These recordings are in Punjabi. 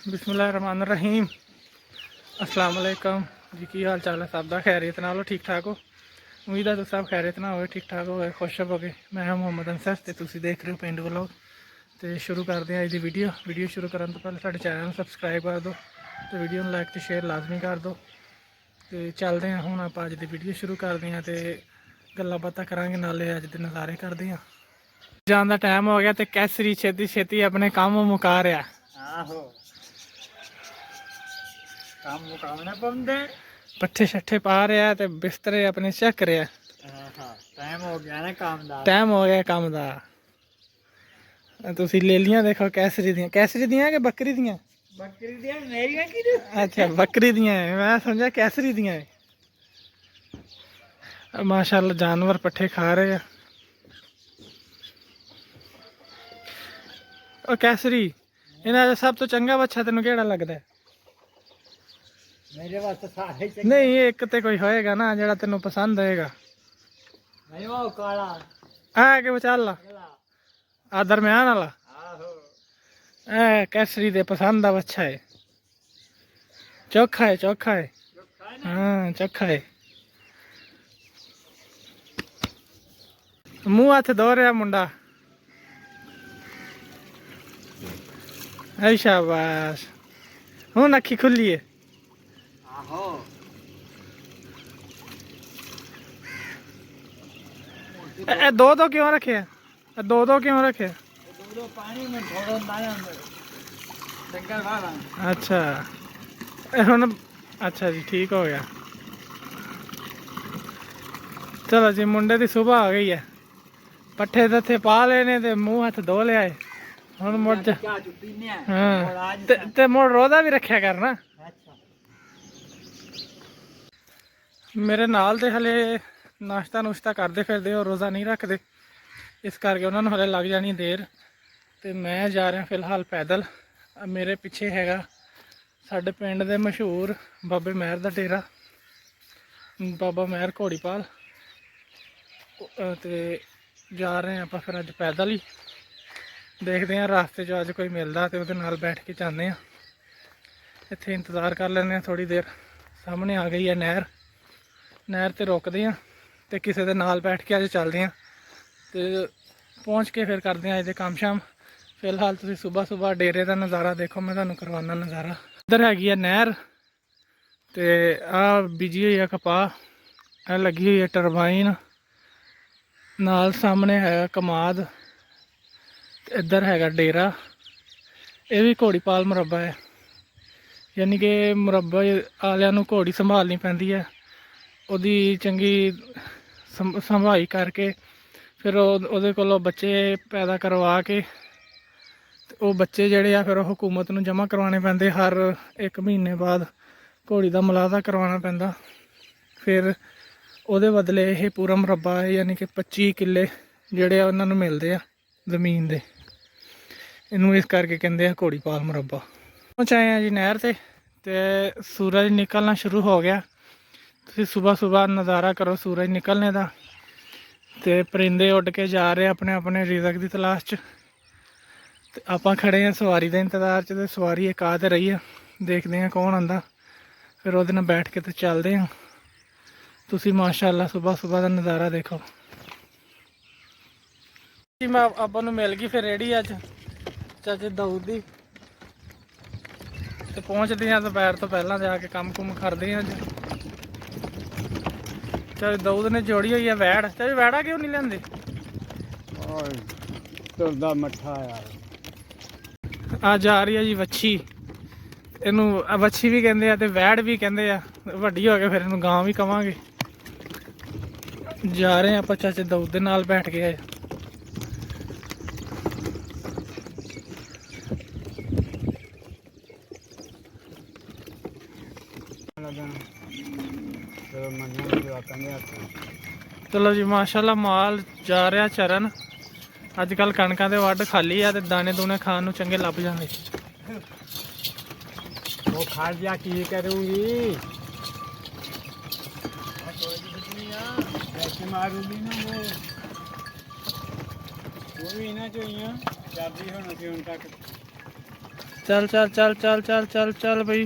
बिस्मिल्लाहिर्रहमानिर्रहीम। अस्सलाम वालेकुम जी। की हाल चाल है सब का? खैरियत नाल हो? ठीक ठाक हो? उम्मीद है तुम सब खैरियत ना हो, ठीक ठाक हो, खुश रहोगे। मैं मोहम्मद अंसर ते तुसीं देख रहे हो पिंड व्लॉग। तो शुरू करते हैं अज की वीडियो शुरू करने तो पहले साडे चैनल सबसक्राइब कर दो, तो वीडियो में लाइक तो शेयर लाजमी कर दो। तो चलते हैं हुण आप अज की वीडियो शुरू करते हैं, तो गल्लां बातां करांगे, नाले अज दे नज़ारे करते हैं। जान का टाइम हो गया तो कैसरी छेती छेती अपने काम मुका रहा। आहो काम मुकावना पौंदे। पट्ठे शट्ठे पा रहा तो बिस्तरे अपने चक रहा। टाइम हो गया ना काम दा। टाइम हो गया काम का। तुसी ले लिया देखो कैसरी दियां कि बकरी दियां? बकरी दियां मेरियां की अच्छा बकरी दियां है, मैं समझा कैसरी दियां है। माशाल्लाह जानवर पट्ठे खा रहे हैं। और कैसरी इन्हां दा सब तो चंगा बच्चा तेनों केड़ा लगदा है? मेरे वास्ते सारे चंगे। नहीं एक तो कोई होएगा ना जेड़ा तेनों पसंद होएगा। नहीं वो काला है कि विचाला आ दरम्यान वाला? आहो कैसरी दे पसंद दा बच्चा है। चोखा है चोखा है। हाँ चोखा है। मुंह हाथ धो रहा मुंडा। ऐ शाबाश। हुण अखी खुली है। आहो दो दो क्यों रखे? दो क्यों रखे? दो पानी में थोड़ा डाला डंगर वाला। अच्छा हुण अच्छा जी ठीक हो गया। चलो जी मुंडे की सुबह आ गई है। पट्ठे दत्थे पा लेने ते मुंह हाथ धो लिया है। हुण मुड़ जा। हाँ ते मुड़ रोदा भी रखा करना। मेरे नाल ते हले नाश्ता नुश्ता करते फिरदे और रोज़ा नहीं रखते, इस करके उन्होंने हले लग जानी देर। तो मैं जा रहा फिलहाल पैदल। मेरे पिछे हैगा साडे पिंड दे मशहूर बाबे महर दा डेरा, बाबा महर घोड़ीपाल। तो जा रहे हैं आप फिर अज पैदल ही। देखते हैं रास्ते जो अज कोई मिलता तो वो बैठ के जाते हैं। इत्थे इंतज़ार कर लें थोड़ी देर। सामने आ गई है नहर, नहर ते रोकते हैं तो किसी के नाल बैठ के अज चलते हैं। तो पहुँच के फिर करते हैं अज दे काम शाम। फिलहाल तुसीं सुबह सुबह डेरे का नज़ारा देखो, मैं तुहानूं करवाना नज़ारा। इधर हैगी है नहर, तो आ बिजी हुई है कपाह, लगी हुई है टरबाइन, नाल सामने है कमाद, इधर हैगा डेरा। ये भी घोड़ीपाल मुरब्बा है, यानी कि मुरब्बा आलियां नूं घोड़ी संभालनी पैंदी है। उहदी चंगी संभाई करके फिर उहदे कोलों बच्चे पैदा करवा के वो बच्चे जोड़े आ फिर हुकूमत नूं जमा करवाने पैंदे। हर एक महीने बाद घोड़ी का मुलाजा करवाना पैंदा। फिर ਉਹਦੇ बदले ये पूरा मुरब्बा है, यानी कि 25 किले ਜਿਹੜੇ ਆ ਉਹਨਾਂ ਨੂੰ ਮਿਲਦੇ ਆ ਜ਼ਮੀਨ ਦੇ। ਇਹਨੂੰ ਇਸ ਕਰਕੇ ਕਹਿੰਦੇ ਆ ਘੋੜੀਪਾਲ ਮੁਰੱਬਾ। ਪਹੁੰਚ ਆਏ ਆ ਜੀ ਨਹਿਰ ਤੇ सूरज निकलना शुरू हो गया। ਤੁਸੀਂ सुबह सुबह नज़ारा करो सूरज निकलने का। तो परिंदे उड़ के जा रहे अपने अपने रिज़क की तलाश च। ते आपां खड़े हैं सवारी के इंतज़ार च, ते सवारी एक आ रही है, देखते हैं कौन आंदा, फिर वो नाल बैठ के तो चलते हैं। तुसी माशाअल्लाह सुबह सुबह का नज़ारा देखो जी। मैं आपां नूं मिल गई फिर रेहड़ी अज चाचे दाऊद दी। तो पहुँचते हैं दोपहर तो पहला जाके काम कुम करते हैं अज। चाचे दाऊद ने जोड़ी हुई है वैड़। चाचे वैड़ा क्यों नहीं लियांदे? तुरदा मट्ठा यार आ जा रही है जी वच्छी। इनू वच्छी भी कहते हैं, वैड़ भी कहते हैं। वड्डी हो गए फिर इनू गां भी कवांगे। जा रहे हैं आप चाचे दाऊद दे नाल बैठ के आए। चलो जी माशाल्लाह माल जा रहा चरन। अजकल कणकां दे वड्ड खाली आ, दाने दूने खाण नूं चंगे लभ जांदे। वो खा दिया की करूंगी, ऐसे मारूंगी ना वो भी ना चाहिए चाबी होना चाहिए उन तक। चल चल चल चल चल चल चल भाई,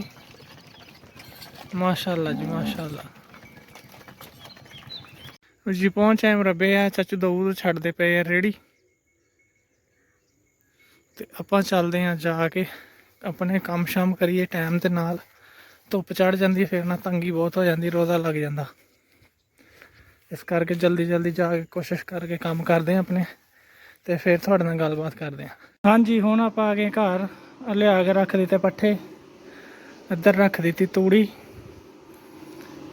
माशाल्लाह जी माशाल्लाह जी। पहुंच आए मरबे है चाचू दऊ छड़ते पे है रेड़ी, तो ਆਪਾਂ ਚੱਲਦੇ ਹਾਂ ਜਾ ਕੇ ਆਪਣੇ ਕੰਮ ਸ਼ਾਮ ਕਰੀਏ ਟਾਈਮ ਦੇ ਨਾਲ। ਧੁੱਪ ਚੜ ਜਾਂਦੀ ਫਿਰ ਨਾ ਤੰਗੀ ਬਹੁਤ ਹੋ ਜਾਂਦੀ, ਰੋਜ਼ਾ ਲੱਗ ਜਾਂਦਾ। ਇਸ ਕਰਕੇ ਜਲਦੀ ਜਲਦੀ ਜਾ ਕੇ ਕੋਸ਼ਿਸ਼ ਕਰਕੇ ਕੰਮ ਕਰਦੇ ਹਾਂ ਆਪਣੇ, ਤੇ ਫਿਰ ਤੁਹਾਡੇ ਨਾਲ ਗੱਲਬਾਤ ਕਰਦੇ ਹਾਂ। ਹਾਂਜੀ ਹੁਣ ਆਪਾਂ ਆ ਗਏ ਘਰ, ਲਿਆ ਕੇ ਰੱਖ ਦਿੱਤੇ ਪੱਠੇ, ਇੱਧਰ ਰੱਖ ਦਿੱਤੀ ਤੂੜੀ,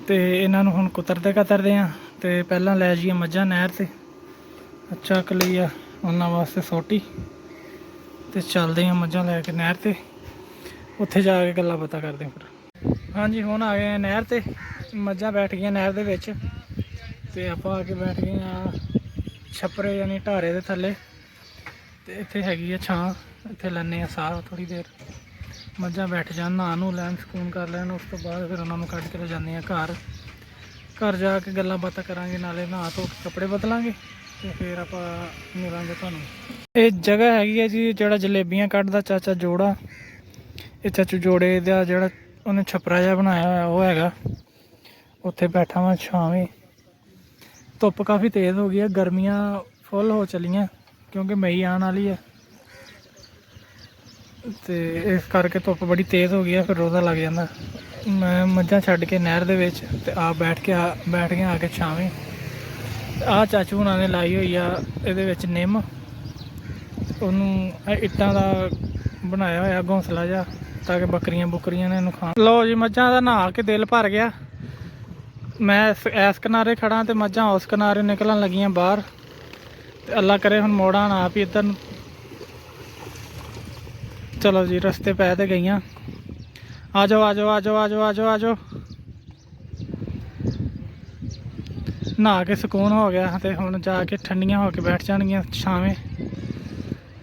ਤੇ ਇਹਨਾਂ ਨੂੰ ਹੁਣ ਕੁਤਰਦੇ ਹਾਂ। ਤੇ ਪਹਿਲਾਂ ਲੈ ਜਾਈਏ ਮੱਝਾਂ ਨਹਿਰ ਤੇ, ਚੱਕ ਲਈ ਆ ਉਹਨਾਂ ਵਾਸਤੇ ਸੋਟੀ, ਤੇ ਚੱਲਦੇ ਹਾਂ ਮੱਝਾਂ ਲੈ ਕੇ ਨਹਿਰ ਤੇ, ਉੱਥੇ ਜਾ ਕੇ ਗੱਲਾਂ ਬਾਤਾਂ ਕਰਦੇ ਹਾਂ ਫਿਰ। ਹਾਂਜੀ ਹੁਣ ਆ ਗਏ ਨਹਿਰ ਤੇ, ਮੱਝਾਂ ਬੈਠ ਗਈਆਂ ਨਹਿਰ ਦੇ ਵਿੱਚ, ਤੇ ਆਪਾਂ ਆ ਕੇ ਬੈਠ ਗਏ ਆ ਛੱਪਰੇ ਯਾਨੀ ਢਾਰੇ ਦੇ ਥੱਲੇ, ਤੇ ਇੱਥੇ ਹੈਗੀ ਆ ਛਾਂ, ਇੱਥੇ ਲੈਂਦੇ ਆ ਸਾਹ ਥੋੜ੍ਹੀ ਦੇਰ, ਮੱਝਾਂ ਬੈਠ ਜਾਣ, ਨਹਾ ਨੂੰ ਲੈਣ, ਸਕੂਨ ਕਰ ਲੈਣ। ਉਸ ਤੋਂ ਬਾਅਦ ਫਿਰ ਉਹਨਾਂ ਨੂੰ ਕੱਢ ਕੇ ਲੈ ਜਾਂਦੇ ਆ ਘਰ। ਘਰ ਜਾ ਕੇ ਗੱਲਾਂ ਬਾਤਾਂ ਕਰਾਂਗੇ, ਨਾਲੇ ਨਹਾ ਧੋ ਕੇ ਕੱਪੜੇ ਬਦਲਾਂਗੇ, ਤੇ ਫਿਰ ਆਪਾਂ ਮਿਲਾਂਗੇ ਤੁਹਾਨੂੰ। ਇਹ ਜਗ੍ਹਾ ਹੈਗੀ ਹੈ ਜੀ ਜਿਹੜਾ ਜਲੇਬੀਆਂ ਕੱਢਦਾ ਚਾਚਾ ਜੋੜਾ, ਇਹ ਚਾਚੂ ਜੋੜੇ ਦਾ ਜਿਹੜਾ ਉਹਨੇ ਛਪਰਾ ਜਿਹਾ ਬਣਾਇਆ ਹੋਇਆ ਉਹ ਹੈਗਾ, ਉੱਥੇ ਬੈਠਾ ਵਾਂ ਛਾਵੇਂ। ਧੁੱਪ ਕਾਫੀ ਤੇਜ਼ ਹੋ ਗਈ ਹੈ, ਗਰਮੀਆਂ ਫੁੱਲ ਹੋ ਚਲੀਆਂ ਕਿਉਂਕਿ ਮਈ ਆਉਣ ਵਾਲੀ ਹੈ, ਤੇ ਇਸ ਕਰਕੇ ਧੁੱਪ ਬੜੀ ਤੇਜ਼ ਹੋ ਗਈ ਹੈ, ਫਿਰ ਰੋਜ਼ਾ ਲੱਗ ਜਾਂਦਾ। ਮੈਂ ਮੱਝਾਂ ਛੱਡ ਕੇ ਨਹਿਰ ਦੇ ਵਿੱਚ, ਤੇ ਬੈਠ ਗਿਆ ਆ ਕੇ ਛਾਵੇਂ। ਆਹ ਚਾਚੂ ਹੁਣਾਂ ਨੇ ਲਾਈ ਹੋਈ ਆ ਇਹਦੇ ਵਿੱਚ ਨਿੰਮ, ਉਹਨੂੰ ਇੱਟਾਂ ਦਾ ਬਣਾਇਆ ਹੋਇਆ ਘੋਂਸਲਾ ਜਿਹਾ, ਤਾਂ ਕਿ ਬੱਕਰੀਆਂ ਬੁੱਕਰੀਆਂ ਨੇ ਇਹਨੂੰ ਖਾਣ। ਲਓ ਜੀ ਮੱਝਾਂ ਦਾ ਨਹਾ ਕੇ ਦਿਲ ਭਰ ਗਿਆ। ਮੈਂ ਇਸ ਕਿਨਾਰੇ ਖੜਾ ਤੇ ਮੱਝਾਂ ਉਸ ਕਿਨਾਰੇ ਨਿਕਲਣ ਲੱਗੀਆਂ ਬਾਹਰ, ਤੇ ਅੱਲਾ ਕਰੇ ਹੁਣ ਮੋੜਾਂ ਨਾ ਆਪ ਹੀ ਇੱਧਰ ਨੂੰ। ਚਲੋ ਜੀ ਰਸਤੇ ਪੈ ਤੇ ਗਈਆਂ, ਆ ਜਾਓ ਆ ਜਾਓ ਆ ਜਾਓ ਆ ਜਾਓ ਆ ਜਾਓ ਆ ਜਾਓ। ਨਹਾ ਕੇ ਸਕੂਨ ਹੋ ਗਿਆ, ਤੇ ਹੁਣ ਜਾ ਕੇ ਠੰਡੀਆਂ ਹੋ ਕੇ ਬੈਠ ਜਾਣਗੀਆਂ ਛਾਵੇਂ,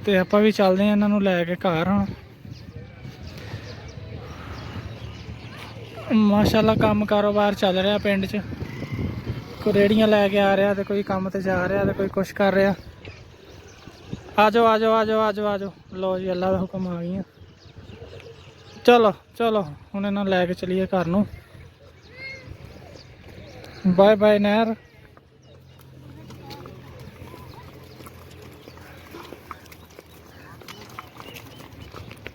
ਤੇ ਆਪਾਂ ਵੀ ਚੱਲਦੇ ਹਾਂ ਇਹਨਾਂ ਨੂੰ ਲੈ ਕੇ ਘਰ। ਹੁਣ ਮਾਸ਼ਾਅੱਲਾ ਕੰਮ ਕਾਰੋਬਾਰ ਚੱਲ ਰਿਹਾ ਪਿੰਡ 'ਚ, ਕੋਈ ਰੇੜੀਆਂ ਲੈ ਕੇ ਆ ਰਿਹਾ, ਤੇ ਕੋਈ ਕੰਮ ਤੇ ਜਾ ਰਿਹਾ, ਤੇ ਕੋਈ ਕੁਛ ਕਰ ਰਿਹਾ। ਆ ਜਾਓ ਆ ਜਾਓ ਆ ਜਾਓ ਆ ਜਾਓ ਆ ਜਾਓ। ਲਓ ਜੀ ਅੱਲਾ ਦਾ ਹੁਕਮ ਆ ਗਈਆਂ। ਚਲੋ ਚਲੋ ਹੁਣ ਇਹਨਾਂ ਲੈ ਕੇ ਚਲੀਏ ਘਰ ਨੂੰ। ਬਾਏ ਬਾਏ ਨਹਿਰ।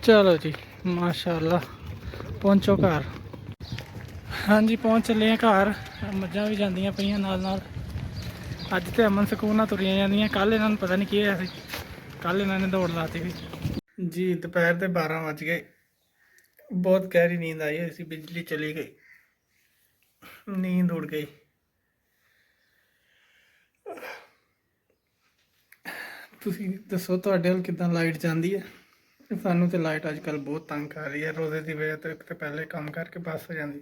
ਚਲੋ ਜੀ ਮਾਸ਼ਾਅੱਲਾ ਪਹੁੰਚੋ ਘਰ। ਹਾਂਜੀ ਪਹੁੰਚ ਚੱਲੇ ਆ ਘਰ। ਮੱਝਾਂ ਵੀ ਜਾਂਦੀਆਂ ਪਈਆਂ ਨਾਲ ਨਾਲ, ਅੱਜ ਤੇ ਅਮਨ ਸਕੂਨ ਨਾਲ ਤੁਰੀਆਂ ਜਾਂਦੀਆਂ। ਕੱਲ ਇਹਨਾਂ ਨੂੰ ਪਤਾ ਨਹੀਂ ਕੀ ਹੋਇਆ ਸੀ, ਕੱਲ ਇਹਨਾਂ ਨੇ ਦੌੜ ਲਾਤੀ ਸੀ ਜੀ। ਦੁਪਹਿਰ ਦੇ 12 ਵੱਜ ਗਏ, ਬਹੁਤ ਗਹਿਰੀ ਨੀਂਦ ਆਈ ਹੋਈ ਸੀ, ਬਿਜਲੀ ਚਲੀ ਗਈ, ਨੀਂਦ ਉੜ ਗਈ। ਤੁਸੀਂ ਦੱਸੋ ਤੁਹਾਡੇ ਵੱਲ ਕਿੱਦਾਂ ਲਾਈਟ ਜਾਂਦੀ ਹੈ? ਸਾਨੂੰ ਤੇ ਲਾਈਟ ਅੱਜ ਕੱਲ੍ਹ ਬਹੁਤ ਤੰਗ ਕਰ ਰਹੀ ਹੈ, ਰੋਜ਼ੇ ਦੀ ਵਜ੍ਹਾ ਤੋਂ। ਇੱਕ ਤਾਂ ਪਹਿਲੇ ਕੰਮ ਕਰਕੇ ਬੱਸ ਹੋ ਜਾਂਦੀ,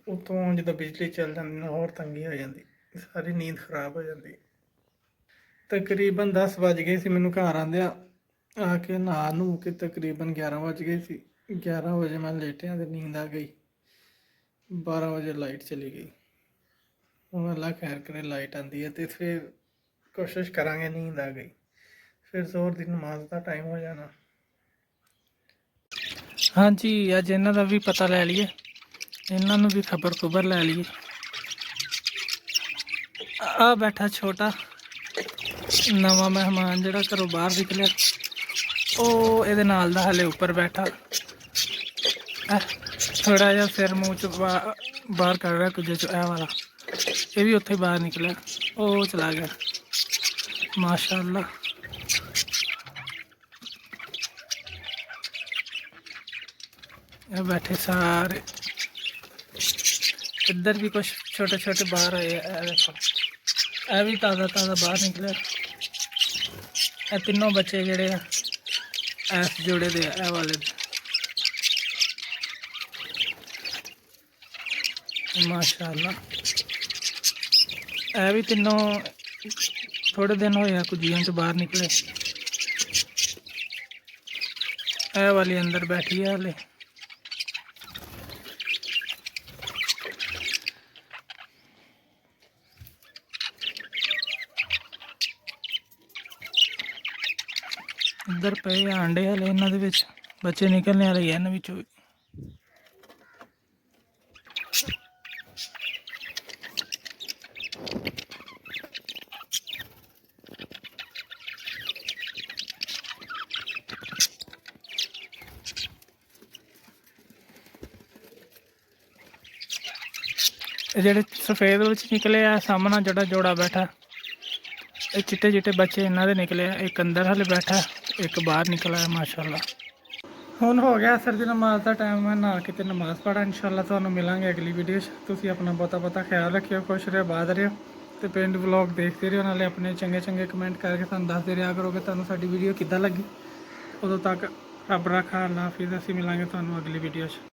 ਉੱਤੋਂ ਜਦੋਂ ਬਿਜਲੀ ਚੱਲ ਜਾਂਦੀ ਨਾ ਹੋਰ ਤੰਗੀ ਹੋ ਜਾਂਦੀ, ਸਾਰੀ ਨੀਂਦ ਖਰਾਬ ਹੋ ਜਾਂਦੀ। ਤਕਰੀਬਨ 10 ਵੱਜ ਗਏ ਸੀ ਮੈਨੂੰ ਘਰ ਆਉਂਦਿਆਂ, ਆ ਕੇ ਨਹਾ ਨੂ ਕੇ ਤਕਰੀਬਨ 11 ਵੱਜ ਗਏ ਸੀ। 11 ਵਜੇ ਮੈਂ ਲੇਟਿਆ ਤੇ ਨੀਂਦ ਆ ਗਈ। 12 ਵਜੇ ਲਾਈਟ ਚਲੀ ਗਈ। ਹੁਣ ਅੱਲਾ ਖੈਰ ਕਰੇ ਲਾਈਟ ਆਉਂਦੀ ਹੈ ਤੇ ਫਿਰ ਕੋਸ਼ਿਸ਼ ਕਰਾਂਗੇ। ਨੀਂਦ ਆ ਗਈ ਫਿਰ ਜ਼ੋਰ ਦੀ ਨਮਾਜ਼ ਦਾ ਟਾਈਮ ਹੋ ਜਾਣਾ। ਹਾਂਜੀ ਅੱਜ ਇਹਨਾਂ ਦਾ ਵੀ ਪਤਾ ਲੈ ਲਈਏ, ਇਹਨਾਂ ਨੂੰ ਵੀ ਖਬਰ ਲੈ ਲਈਏ। ਆ ਬੈਠਾ ਛੋਟਾ ਨਵਾਂ ਮਹਿਮਾਨ ਜਿਹੜਾ ਘਰੋਂ ਬਾਹਰ ਨਿਕਲਿਆ, ਉਹ ਇਹਦੇ ਨਾਲ ਦਾ ਹਲੇ ਉੱਪਰ ਬੈਠਾ, ਥੋੜਾ ਜਿਹਾ ਸਿਰ ਮੂੰਹ ਚ ਬਾਹਰ ਕੱਢ ਰਿਹਾ ਕੁਝ ਚ, ਇਹ ਵਾਲਾ ਇਹ ਵੀ ਉੱਥੇ ਬਾਹਰ ਨਿਕਲਿਆ, ਉਹ ਚਲਾ ਗਿਆ। ਮਾਸ਼ਾਅੱਲਾ ਇਹ ਬੈਠੇ ਸਾਰੇ, ਇੱਧਰ ਵੀ ਕੁਛ ਛੋਟੇ ਛੋਟੇ ਬਾਹਰ ਆਏ ਆ, ਦੇਖੋ ਇਹ ਵੀ ਤਾਜ਼ਾ ਬਾਹਰ ਨਿਕਲਿਆ। ਇਹ ਤਿੰਨੋਂ ਬੱਚੇ ਜਿਹੜੇ ਆ ਇਸ ਜੋੜੇ ਦੇ ਆ, ਇਹ ਵਾਲੇ ਮਾਸ਼ਾਅੱਲਾ। ਇਹ ਵੀ ਤਿੰਨੋਂ ਥੋੜੇ ਦਿਨ ਹੋਏ ਆ ਕੁਝੀਆਂ ਚ ਬਾਹਰ ਨਿਕਲੇ। ਇਹ ਵਾਲੀ ਅੰਦਰ ਬੈਠੀ ਹੈ ਹਲੇ। ਇੱਧਰ ਪਏ ਆ ਆਂਡੇ ਵਾਲੇ, ਇਹਨਾਂ ਦੇ ਵਿੱਚ ਬੱਚੇ ਨਿਕਲਣੇ ਵਾਲੇ ਆ ਇਹਨਾਂ ਵਿੱਚੋਂ ਵੀ। ਇਹ ਜਿਹੜੇ ਸਫੇਦ ਵਿੱਚ ਨਿਕਲੇ ਆ ਸਾਹਮਣਾ ਜਿਹੜਾ ਜੋੜਾ ਬੈਠਾ, ਇਹ ਚਿੱਟੇ ਚਿੱਟੇ ਬੱਚੇ ਇਹਨਾਂ ਦੇ ਨਿਕਲੇ ਆ। ਇੱਕ ਅੰਦਰ ਹਲੇ ਬੈਠਾ, ਇੱਕ ਬਾਹਰ ਨਿਕਲ ਆਇਆ ਮਾਸ਼ਾਅੱਲਾ। ਹੁਣ ਹੋ ਗਿਆ ਅਸਰ ਦੀ ਨਮਾਜ਼ ਦਾ ਟਾਈਮ, ਮੈਂ ਨਹਾ ਕੇ ਤੇ ਨਮਾਜ਼ ਪੜ੍ਹਾਂ। ਇਨਸ਼ਾਅੱਲਾ ਤੁਹਾਨੂੰ ਮਿਲਾਂਗੇ ਅਗਲੀ ਵੀਡੀਓ 'ਚ। ਤੁਸੀਂ ਆਪਣਾ ਬਹੁਤਾ ਖਿਆਲ ਰੱਖਿਓ, ਖੁਸ਼ ਰਹੋ, ਆਬਾਦ ਰਹੋ ਤੇ ਪਿੰਡ ਵਲੌਗ ਦੇਖਦੇ ਰਹੋ। ਨਾਲੇ ਆਪਣੇ ਚੰਗੇ ਕਮੈਂਟ ਕਰਕੇ ਸਾਨੂੰ ਦੱਸਦੇ ਰਿਹਾ ਕਰੋਗੇ ਤੁਹਾਨੂੰ ਸਾਡੀ ਵੀਡੀਓ ਕਿੱਦਾਂ ਲੱਗੀ। ਉਦੋਂ ਤੱਕ ਰੱਬ ਰਾਖਾ, ਅੱਲਾ ਹਾਫਿਜ਼। ਅਸੀਂ ਮਿਲਾਂਗੇ ਤੁਹਾਨੂੰ ਅਗਲੀ ਵੀਡੀਓ 'ਚ।